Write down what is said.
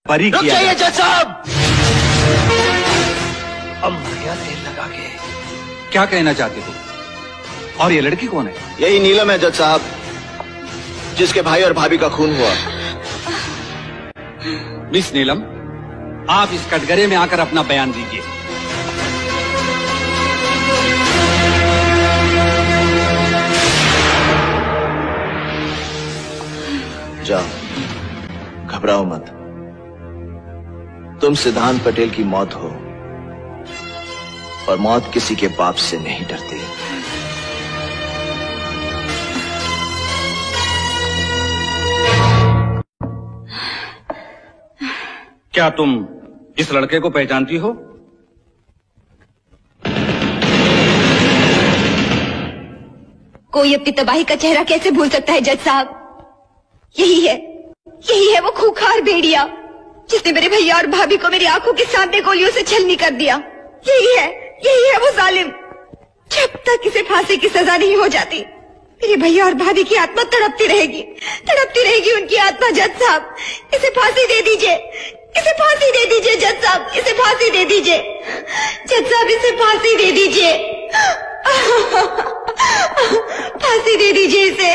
बरी किया चाहिए जज साहब। अब मर गया तेल लगा के। क्या कहना चाहते हो? और ये लड़की कौन है? यही नीलम है जज साहब, जिसके भाई और भाभी का खून हुआ। मिस नीलम, आप इस कटघरे में आकर अपना बयान दीजिए। जाओ, घबराओ मत। तुम सिद्धांत पटेल की मौत हो, और मौत किसी के बाप से नहीं डरती। क्या तुम इस लड़के को पहचानती हो? कोई अपनी तबाही का चेहरा कैसे भूल सकता है जज साहब? यही है वो खूंखार भेड़िया जिसने मेरे भैया और भाभी को मेरी आंखों के सामने गोलियों से छलनी कर दिया। यही है वो जालिम। जब तक इसे फांसी की सजा नहीं हो जाती, मेरे भैया और भाभी की आत्मा तड़पती रहेगी उनकी आत्मा। जज साहब, इसे फांसी दे दीजिए, जज साहब, इसे फांसी दे दीजिए। जज साहब, इसे फांसी दे दीजिए, फांसी दे दीजिए इसे।